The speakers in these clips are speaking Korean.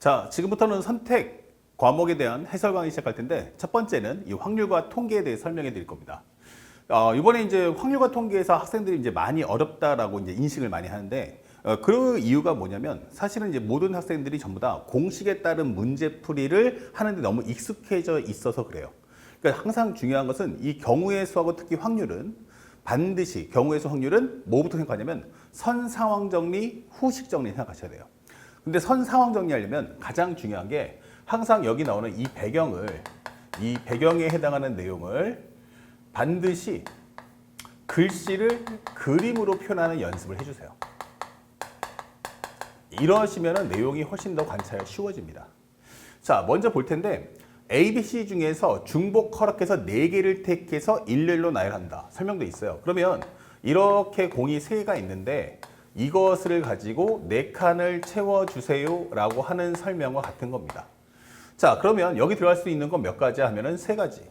자, 지금부터는 선택 과목에 대한 해설 강의 시작할 텐데 첫 번째는 이 확률과 통계에 대해 설명해 드릴 겁니다. 이번에 이제 확률과 통계에서 학생들이 이제 많이 어렵다라고 이제 인식을 많이 하는데 그 이유가 뭐냐면 사실은 이제 모든 학생들이 전부 다 공식에 따른 문제풀이를 하는데 너무 익숙해져 있어서 그래요. 그러니까 항상 중요한 것은 이 경우의 수하고 특히 확률은 반드시 경우의 수 확률은 뭐부터 생각하냐면 선 상황 정리, 후식 정리 생각하셔야 돼요. 근데 선 상황 정리하려면 가장 중요한 게 항상 여기 나오는 이 배경에 해당하는 내용을 반드시 글씨를 그림으로 표현하는 연습을 해주세요. 이러시면 내용이 훨씬 더 관찰이 쉬워집니다. 자, 먼저 볼 텐데 A, B, C 중에서 중복 허락해서 4개를 택해서 일렬로 나열한다. 설명도 있어요. 그러면 이렇게 공이 3개가 있는데 이것을 가지고 4칸을 채워주세요 라고 하는 설명과 같은 겁니다. 자, 그러면 여기 들어갈 수 있는 건 몇 가지 하면은 3가지.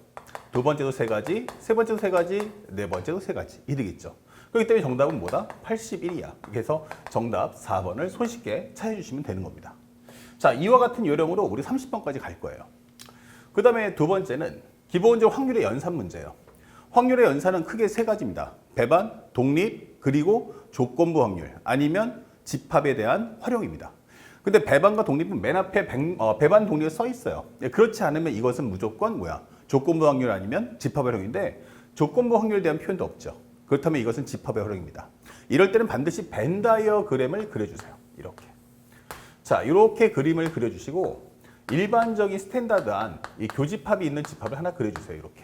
두 번째도 3가지, 세 번째도 3가지, 네 번째도 3가지. 이 되겠죠. 그렇기 때문에 정답은 뭐다? 81이야. 그래서 정답 4번을 손쉽게 찾아주시면 되는 겁니다. 자, 이와 같은 요령으로 우리 30번까지 갈 거예요. 그 다음에 두 번째는 기본적으로 확률의 연산 문제예요. 확률의 연산은 크게 3가지입니다. 배반, 독립, 그리고 조건부 확률 아니면 집합에 대한 활용입니다. 근데 배반과 독립은 맨 앞에 배반 독립이 써 있어요. 그렇지 않으면 이것은 무조건 뭐야? 조건부 확률 아니면 집합의 활용인데 조건부 확률에 대한 표현도 없죠. 그렇다면 이것은 집합의 활용입니다. 이럴 때는 반드시 벤 다이어그램을 그려주세요. 이렇게. 자, 이렇게 그림을 그려주시고 일반적인 스탠다드한 이 교집합이 있는 집합을 하나 그려주세요. 이렇게.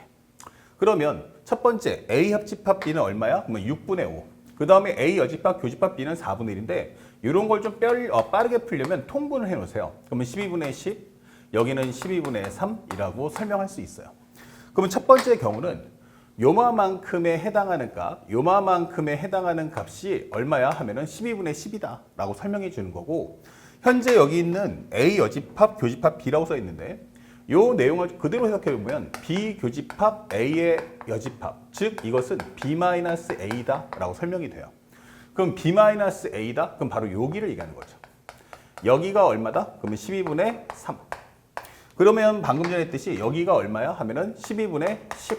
그러면 첫 번째 A 합집합 B는 얼마야? 그러면 6분의 5. 그 다음에 A 여집합 교집합 B는 4분의 1인데 이런 걸 좀 빠르게 풀려면 통분을 해 놓으세요. 그러면 12분의 10, 여기는 12분의 3이라고 설명할 수 있어요. 그러면 첫 번째 경우는 요마만큼에 해당하는 값, 요마만큼에 해당하는 값이 얼마야 하면은 12분의 10이다 라고 설명해 주는 거고 현재 여기 있는 A 여집합 교집합 B라고 써 있는데 이 내용을 그대로 해석해 보면 B 교집합 A의 여집합, 즉 이것은 B-A다 라고 설명이 돼요. 그럼 B-A다? 그럼 바로 여기를 얘기하는 거죠. 여기가 얼마다? 그러면 12분의 3. 그러면 방금 전에 했듯이 여기가 얼마야? 하면은 12분의 10.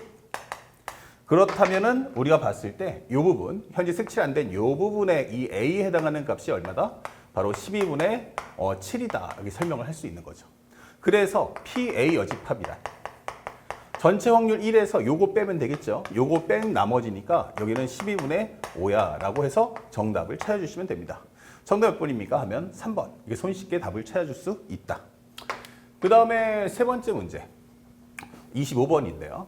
그렇다면은 우리가 봤을 때 이 부분, 현재 색칠 안 된 이 부분에 이 A에 해당하는 값이 얼마다? 바로 12분의 7이다. 이렇게 설명을 할 수 있는 거죠. 그래서 PA 여집합이다. 전체 확률 1에서 요거 빼면 되겠죠. 요거 뺀 나머지니까 여기는 12분의 5야 라고 해서 정답을 찾아주시면 됩니다. 정답 몇 번입니까? 하면 3번. 이게 손쉽게 답을 찾아줄 수 있다. 그 다음에 세 번째 문제 25번인데요.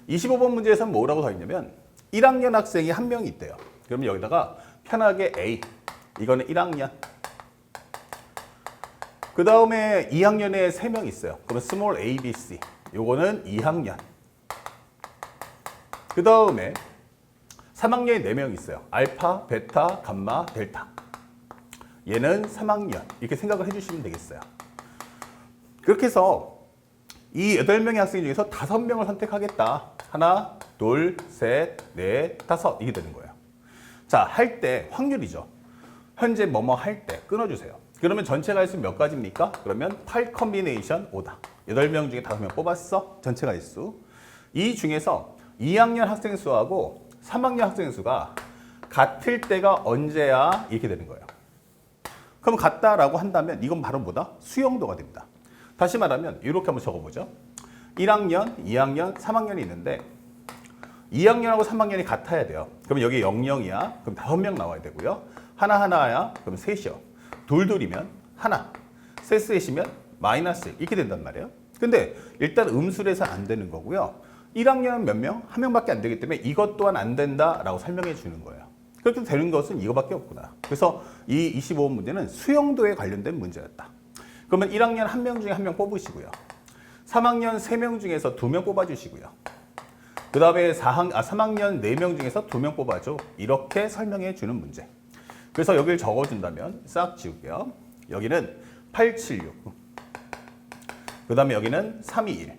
25번 문제에서는 뭐라고 써 있냐면 1학년 학생이 한 명이 있대요. 그러면 여기다가 편하게 A, 이거는 1학년. 그 다음에 2학년에 3명 있어요. 그러면 스몰 a, b, c. 요거는 2학년. 그 다음에 3학년에 4명 있어요. 알파, 베타, 감마, 델타. 얘는 3학년. 이렇게 생각을 해주시면 되겠어요. 그렇게 해서 이 8명의 학생 중에서 5명을 선택하겠다. 하나, 둘, 셋, 넷, 다섯. 이게 되는 거예요. 자, 할 때 확률이죠. 현재 뭐뭐 할 때 끊어주세요. 그러면 전체 가지수 몇 가지입니까? 그러면 8 컨비네이션 5다. 8명 중에 5명 뽑았어. 전체 가지수. 이 중에서 2학년 학생 수하고 3학년 학생 수가 같을 때가 언제야? 이렇게 되는 거예요. 그럼 같다라고 한다면 이건 바로 뭐다? 수용도가 됩니다. 다시 말하면 이렇게 한번 적어보죠. 1학년, 2학년, 3학년이 있는데 2학년하고 3학년이 같아야 돼요. 그럼 여기 00이야. 그럼 5명 나와야 되고요. 하나하나야. 그럼 셋이요. 둘둘이면 하나, 셋셋이면 마이너스 이렇게 된단 말이에요. 근데 일단 음수에서 안 되는 거고요. 1학년은 몇 명? 한 명밖에 안 되기 때문에 이것 또한 안 된다라고 설명해 주는 거예요. 그렇게 되는 것은 이거밖에 없구나. 그래서 이 25번 문제는 수용도에 관련된 문제였다. 그러면 1학년 한 명 중에 한 명 뽑으시고요. 3학년 3명 중에서 2명 뽑아주시고요. 그 다음에 3학년 4명 중에서 2명 뽑아줘. 이렇게 설명해 주는 문제. 그래서 여기를 적어준다면 싹 지울게요. 여기는 876. 그 다음에 여기는 321.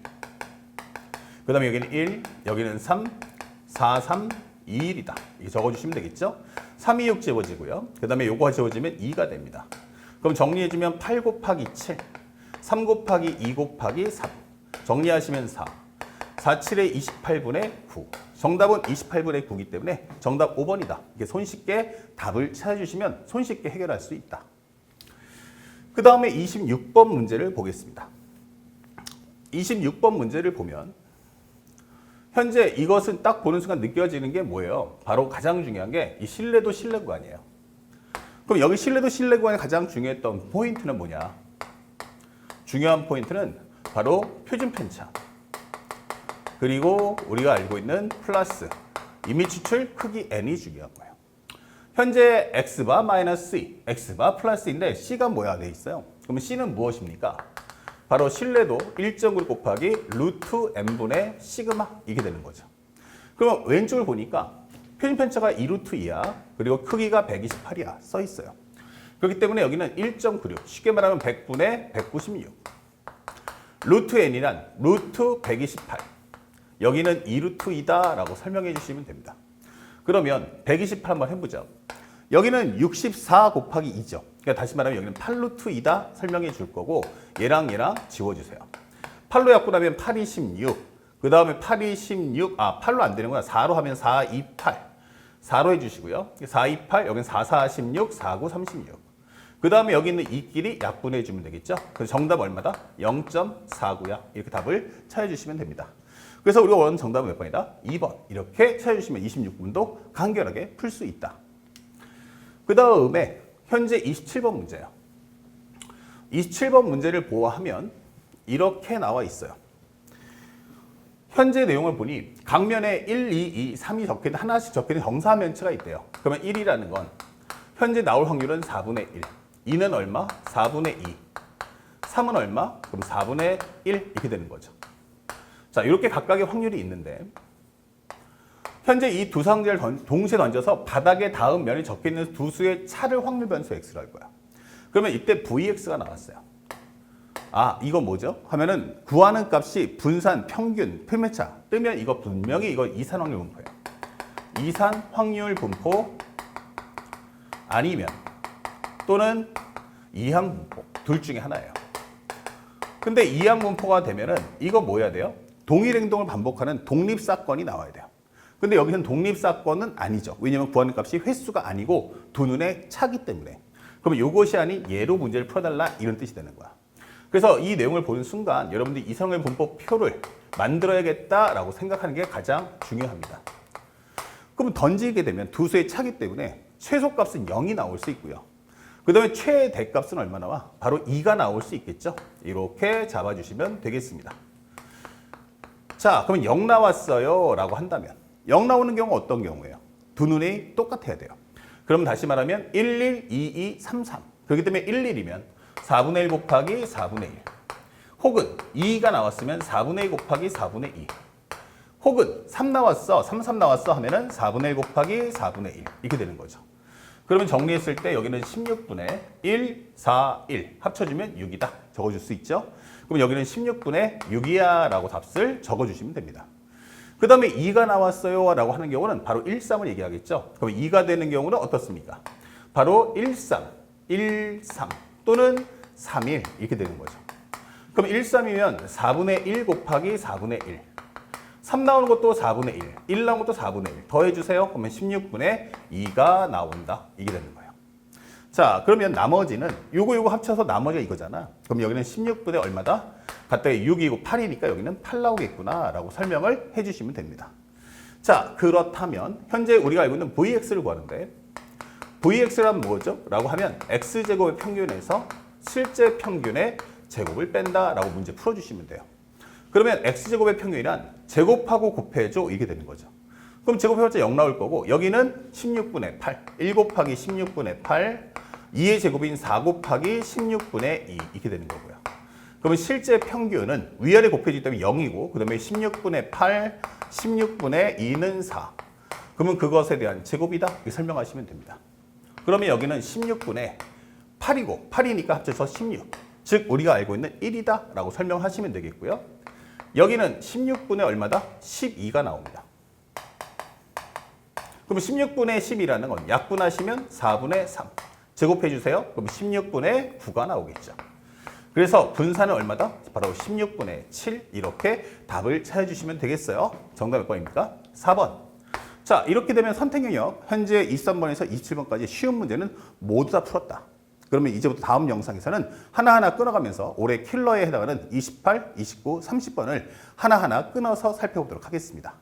그 다음에 여기는 1, 여기는 3, 4, 3, 2, 1이다. 이렇게 적어주시면 되겠죠. 3, 2, 6 지워지고요. 그 다음에 요거가 지워지면 2가 됩니다. 그럼 정리해주면 8 곱하기 7, 3 곱하기 2 곱하기 3. 정리하시면 4. 4, 7에 28분의 9. 정답은 28분의 9이기 때문에 정답 5번이다. 이게 손쉽게 답을 찾아주시면 손쉽게 해결할 수 있다. 그 다음에 26번 문제를 보겠습니다. 26번 문제를 보면 현재 이것은 딱 보는 순간 느껴지는 게 뭐예요? 바로 가장 중요한 게 이 신뢰도 신뢰 구간이에요. 그럼 여기 신뢰도 신뢰 구간의 가장 중요했던 포인트는 뭐냐? 중요한 포인트는 바로 표준 편차. 그리고 우리가 알고 있는 플러스 이미 추출 크기 n이 중요한 거예요. 현재 x바 마이너스 c, x바 플러스인데 c가 뭐야 돼 있어요? 그러면 c는 무엇입니까? 바로 신뢰도 1.9 곱하기 루트 n분의 시그마 이게 되는 거죠. 그럼 왼쪽을 보니까 표준 편차가 2루트 2야. 그리고 크기가 128이야 써 있어요. 그렇기 때문에 여기는 1.96, 쉽게 말하면 100분의 196. 루트 n이란 루트 128. 여기는 2루트 2다 라고 설명해 주시면 됩니다. 그러면 128 한번 해보죠. 여기는 64 곱하기 2죠. 그러니까 다시 말하면 여기는 8루트 2다 설명해 줄 거고 얘랑 지워주세요. 8로 약분하면 8이 16. 그 다음에 8이 16. 8로 안 되는구나. 4로 하면 4, 2, 8. 4로 해주시고요. 4, 2, 8. 여기는 4, 4, 16. 4, 9, 36. 그 다음에 여기 있는 이끼리 약분해 주면 되겠죠. 그래서 정답 얼마다? 0.49야. 이렇게 답을 찾아주시면 됩니다. 그래서 우리가 원하는 정답은 몇 번이다? 2번. 이렇게 찾아주시면 26분도 간결하게 풀 수 있다. 그 다음에 현재 27번 문제예요. 27번 문제를 보아하면 이렇게 나와 있어요. 현재 내용을 보니 각면에 1, 2, 2, 3이 적혀있는 하나씩 적혀있는 정사면체가 있대요. 그러면 1이라는 건 현재 나올 확률은 4분의 1. 2는 얼마? 4분의 2. 3은 얼마? 그럼 4분의 1 이렇게 되는 거죠. 자, 이렇게 각각의 확률이 있는데 현재 이 두 상자를 동시에 던져서 바닥에 닿은 면이 적혀있는 두 수의 차를 확률 변수 x로 할 거야. 그러면 이때 vx가 나왔어요. 이거 뭐죠? 하면은 구하는 값이 분산, 평균, 표면차 뜨면 이거 분명히 이거 이산 확률 분포예요. 이산 확률 분포 아니면 또는 이항 분포 둘 중에 하나예요. 근데 이항 분포가 되면은 이거 뭐 해야 돼요? 동일 행동을 반복하는 독립사건이 나와야 돼요. 근데 여기서는 독립사건은 아니죠. 왜냐하면 구하는 값이 횟수가 아니고 두 눈의 차기 때문에. 그러면 이것이 아닌 얘로 문제를 풀어달라 이런 뜻이 되는 거야. 그래서 이 내용을 보는 순간 여러분들이 이상의 분포표를 만들어야겠다라고 생각하는 게 가장 중요합니다. 그럼 던지게 되면 두 수의 차기 때문에 최소값은 0이 나올 수 있고요. 그 다음에 최대값은 얼마 나와? 바로 2가 나올 수 있겠죠. 이렇게 잡아주시면 되겠습니다. 자, 그러면 0 나왔어요 라고 한다면 0 나오는 경우 어떤 경우예요? 두 눈이 똑같아야 돼요. 그럼 다시 말하면 1, 1, 2, 2, 3, 3. 그렇기 때문에 1, 1이면 4분의 1 곱하기 4분의 1. 혹은 2가 나왔으면 4분의 1 곱하기 4분의 2. 혹은 3 나왔어, 3, 3 나왔어 하면은 4분의 1 곱하기 4분의 1. 이렇게 되는 거죠. 그러면 정리했을 때 여기는 16분의 1, 4, 1. 합쳐주면 6이다. 적어줄 수 있죠. 그럼 여기는 16분의 6이야 라고 답을 적어주시면 됩니다. 그 다음에 2가 나왔어요 라고 하는 경우는 바로 1, 3을 얘기하겠죠. 그럼 2가 되는 경우는 어떻습니까? 바로 1, 3, 1, 3 또는 3, 1 이렇게 되는 거죠. 그럼 1, 3이면 4분의 1 곱하기 4분의 1. 3 나오는 것도 4분의 1. 1 나오는 것도 4분의 1. 더해주세요. 그러면 16분의 2가 나온다. 이게 되는 거예요. 자, 그러면 나머지는 요거 합쳐서 나머지가 이거잖아. 그럼 여기는 16분의 얼마다? 갔다가 6이고 8이니까 여기는 8 나오겠구나 라고 설명을 해주시면 됩니다. 자, 그렇다면 현재 우리가 알고 있는 Vx를 구하는데 Vx란 뭐죠? 라고 하면 X제곱의 평균에서 실제 평균의 제곱을 뺀다 라고 문제 풀어주시면 돼요. 그러면 X제곱의 평균이란 제곱하고 곱해줘 이게 되는 거죠. 그럼 제곱해봤자 0 나올 거고 여기는 16분의 8, 1 곱하기 16분의 8, 2의 제곱인 4 곱하기 16분의 2 이렇게 되는 거고요. 그러면 실제 평균은 위아래 곱해지기 때문에 0이고 그 다음에 16분의 8, 16분의 2는 4. 그러면 그것에 대한 제곱이다 이렇게 설명하시면 됩니다. 그러면 여기는 16분의 8이고 8이니까 합쳐서 16. 즉 우리가 알고 있는 1이다 라고 설명하시면 되겠고요. 여기는 16분의 얼마다? 12가 나옵니다. 그럼 16분의 10이라는 건 약분하시면 4분의 3. 제곱해 주세요. 그럼 16분의 9가 나오겠죠. 그래서 분산은 얼마다? 바로 16분의 7 이렇게 답을 찾아주시면 되겠어요. 정답 몇 번입니까? 4번. 자, 이렇게 되면 선택 영역 현재 23번에서 27번까지 쉬운 문제는 모두 다 풀었다. 그러면 이제부터 다음 영상에서는 하나하나 끊어가면서 올해 킬러에 해당하는 28, 29, 30번을 하나하나 끊어서 살펴보도록 하겠습니다.